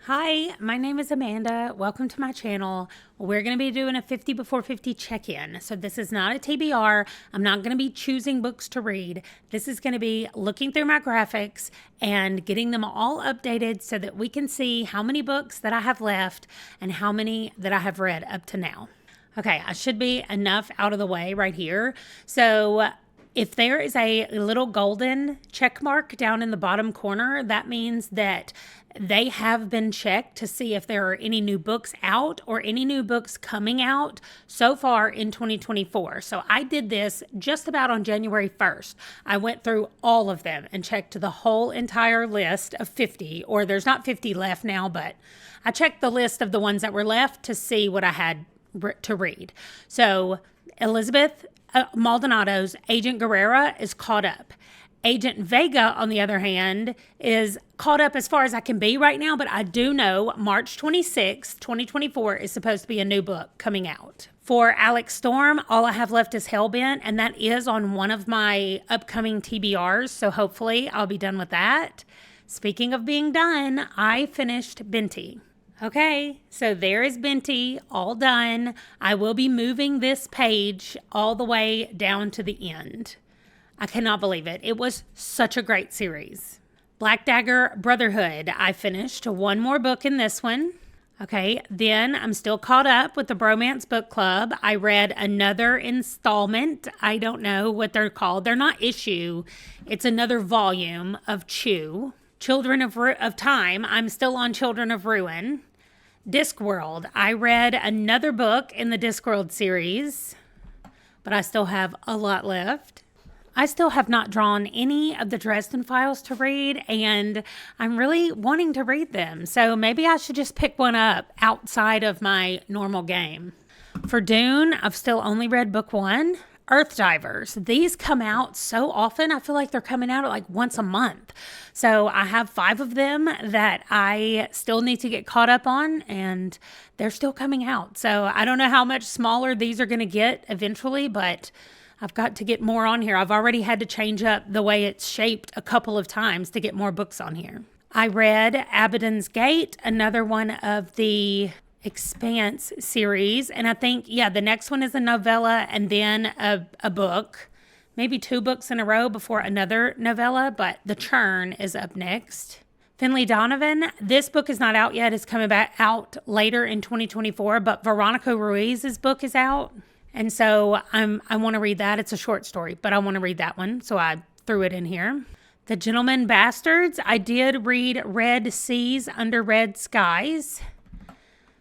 Hi, my name is Amanda. Welcome to my channel. We're going to be doing a 50 before 50 check-in. So this is not a TBR. I'm not going to be choosing books to read. This is going to be looking through my graphics and getting them all updated so that we can see how many books that I have left and how many that I have read up to now. Okay, I should be enough out of the way right here. So if there is a little golden check mark down in the bottom corner, that means that they have been checked to see if there are any new books out or any new books coming out so far in 2024. So I did this just about on January 1st. I went through all of them and checked the whole entire list of 50, or there's not 50 left now, but I checked the list of the ones that were left to see what I had to read. So Elizabeth Maldonado's Agent Guerrera is caught up. Agent Vega, on the other hand, is caught up as far as I can be right now, but I do know March 26th, 2024 is supposed to be a new book coming out. For Alex Storm, all I have left is Hellbent, and that is on one of my upcoming TBRs, so hopefully I'll be done with that. Speaking of being done, I finished Binti. Okay, so there is Binti, all done. I will be moving this page all the way down to the end. I cannot believe it. It was such a great series. Black Dagger Brotherhood, I finished one more book in this one. Okay, then I'm still caught up with the Bromance Book Club. I read another installment. I don't know what they're called. They're not issue. It's another volume of Chew. Children of Time, I'm still on Children of Ruin. Discworld, I read another book in the Discworld series, but I still have a lot left. I still have not drawn any of the Dresden Files to read, and I'm really wanting to read them. So maybe I should just pick one up outside of my normal game. For Dune, I've still only read book 1. Earth Divers. These come out so often. I feel like they're coming out like once a month. So I have 5 of them that I still need to get caught up on, and they're still coming out. So I don't know how much smaller these are going to get eventually, but I've got to get more on here. I've already had to change up the way it's shaped a couple of times to get more books on here. I read Abaddon's Gate, another one of the Expanse series, and I think the next one is a novella and then a book, maybe 2 books in a row before another novella, but The Churn is up next. Finley Donovan, this book is not out yet. It's coming back out later in 2024, but Veronica Ruiz's book is out, and so I want to read that. It's a short story, but I want to read that one, so I threw it in here. The Gentlemen Bastards, I did read Red Seas Under Red Skies.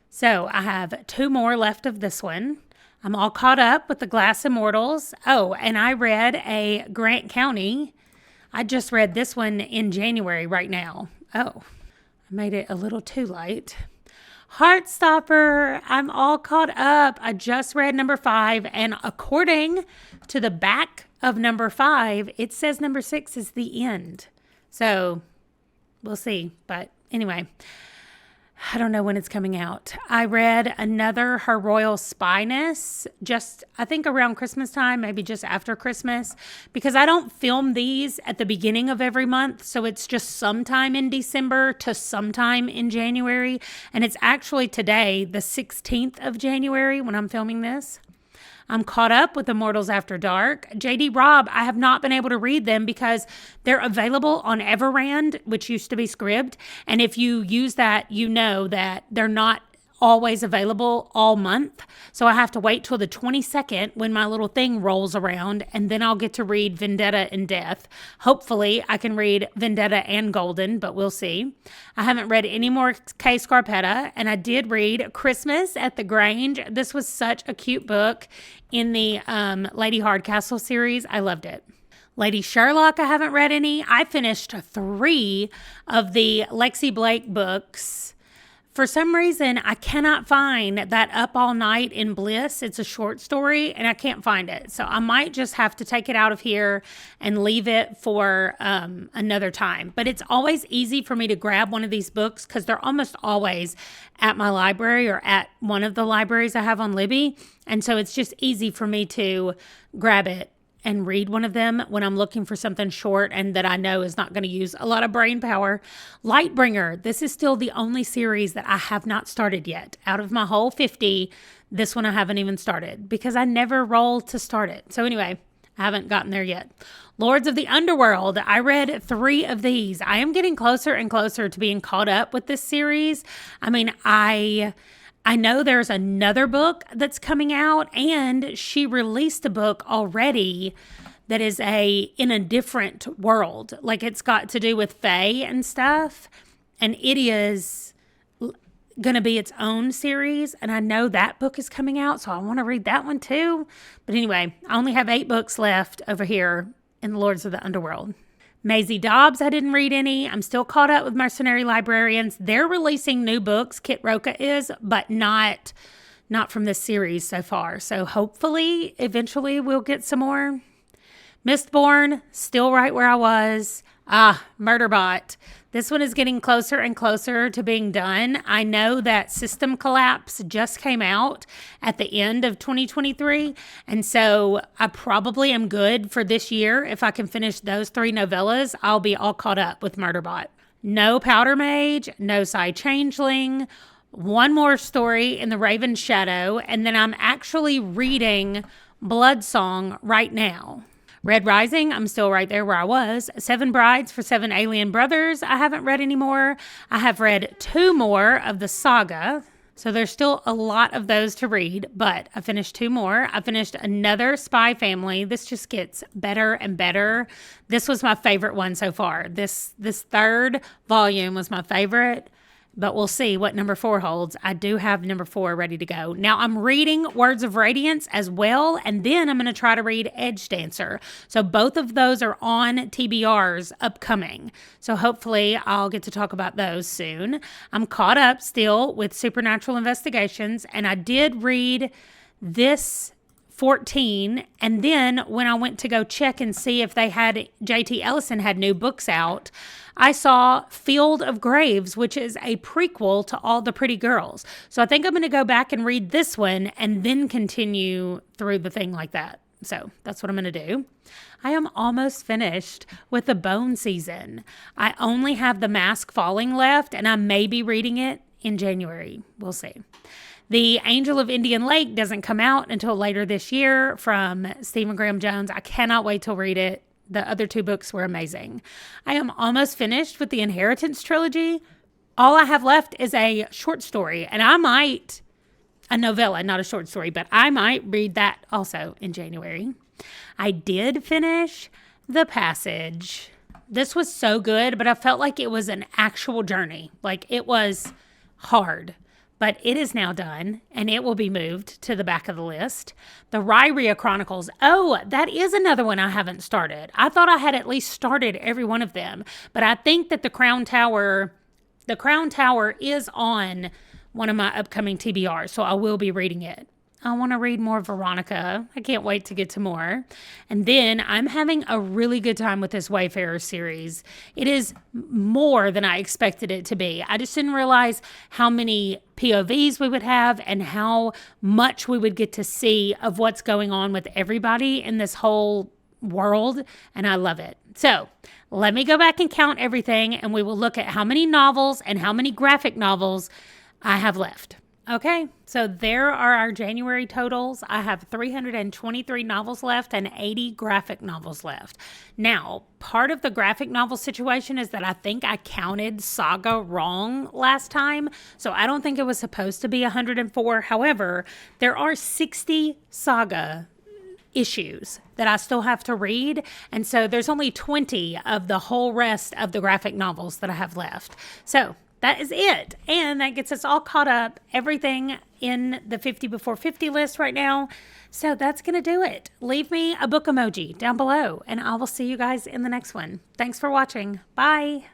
So I have 2 more left of this one. I'm all caught up with The Glass Immortals. Oh, and I read a Grant County. I just read this one in January right now. Oh, I made it a little too late. Heartstopper, I'm all caught up. I just read number 5, and according to the back of number 5, it says number 6 is the end. So we'll see. But anyway, I don't know when it's coming out. I read another Her Royal Spyness just, I think around Christmas time, maybe just after Christmas, because I don't film these at the beginning of every month. So it's just sometime in December to sometime in January. And it's actually today, the 16th of January, when I'm filming this. I'm caught up with Immortals After Dark. J.D. Robb, I have not been able to read them because they're available on Everrand, which used to be Scribd. And if you use that, you know that they're not always available all month. So I have to wait till the 22nd when my little thing rolls around, and then I'll get to read Vendetta and Death. Hopefully I can read Vendetta and Golden, but we'll see. I haven't read any more K. Scarpetta, and I did read Christmas at the Grange. This was such a cute book in the Lady Hardcastle series. I loved it. Lady Sherlock, I haven't read any. I finished 3 of the Lexi Blake books. For some reason, I cannot find that Up All Night in Bliss. It's a short story, and I can't find it. So I might just have to take it out of here and leave it for another time. But it's always easy for me to grab one of these books because they're almost always at my library or at one of the libraries I have on Libby. And so it's just easy for me to grab it and read one of them when I'm looking for something short and that I know is not going to use a lot of brain power. Lightbringer, this is still the only series that I have not started yet. Out of my whole 50, this one I haven't even started because I never roll to start it. So anyway, I haven't gotten there yet. Lords of the Underworld. I read 3 of these. I am getting closer and closer to being caught up with this series. I mean, I know there's another book that's coming out, and she released a book already that is in a different world. Like, it's got to do with Fae and stuff, and it is going to be its own series, and I know that book is coming out, so I want to read that one too. But anyway, I only have 8 books left over here in the Lords of the Underworld. Maisy Dobbs, I didn't read any. I'm still caught up with Mercenary Librarians. They're releasing new books, Kit Roca is, but not from this series so far. So hopefully, eventually, we'll get some more. Mistborn, still right where I was. Murderbot. This one is getting closer and closer to being done. I know that System Collapse just came out at the end of 2023. And so I probably am good for this year. If I can finish those 3 novellas, I'll be all caught up with Murderbot. No Powder Mage, no Psy Changeling, one more story in the Raven Shadow. And then I'm actually reading Bloodsong right now. Red Rising, I'm still right there where I was. 7 Brides for 7 Alien Brothers, I haven't read anymore. I have read 2 more of the saga, so there's still a lot of those to read, but I finished 2 more. I finished another Spy Family. This just gets better and better. This was my favorite one so far. This 3rd volume was my favorite. But we'll see what number 4 holds. I do have number 4 ready to go. Now I'm reading Words of Radiance as well, and then I'm going to try to read Edge Dancer. So both of those are on TBRs upcoming. So hopefully I'll get to talk about those soon. I'm caught up still with Supernatural Investigations, and I did read this 14, and then when I went to go check and see if JT Ellison had new books out, I saw Field of Graves, which is a prequel to All the Pretty Girls. So I think I'm going to go back and read this one and then continue through the thing like that. So that's what I'm going to do. I am almost finished with the Bone season. I only have The Mask Falling left, and I may be reading it in January. We'll see. The Angel of Indian Lake doesn't come out until later this year from Stephen Graham Jones. I cannot wait to read it. The other 2 books were amazing. I am almost finished with the Inheritance trilogy. All I have left is a short story, and a novella, not a short story, but I might read that also in January. I did finish The Passage. This was so good, but I felt like it was an actual journey. Like, it was hard. But it is now done, and it will be moved to the back of the list. The Rhyria Chronicles. Oh, that is another one I haven't started. I thought I had at least started every one of them, but I think that the Crown Tower is on one of my upcoming TBRs, so I will be reading it. I want to read more Veronica. I can't wait to get to more. And then I'm having a really good time with this Wayfarer series. It is more than I expected it to be. I just didn't realize how many POVs we would have and how much we would get to see of what's going on with everybody in this whole world. And I love it. So let me go back and count everything, and we will look at how many novels and how many graphic novels I have left. Okay, so there are our January totals. I have 323 novels left and 80 graphic novels left. Now, part of the graphic novel situation is that I think I counted Saga wrong last time, so I don't think it was supposed to be 104. However, there are 60 Saga issues that I still have to read, and so there's only 20 of the whole rest of the graphic novels that I have left. So that is it. And that gets us all caught up. Everything in the 50 before 50 list right now. So that's going to do it. Leave me a book emoji down below, and I will see you guys in the next one. Thanks for watching. Bye.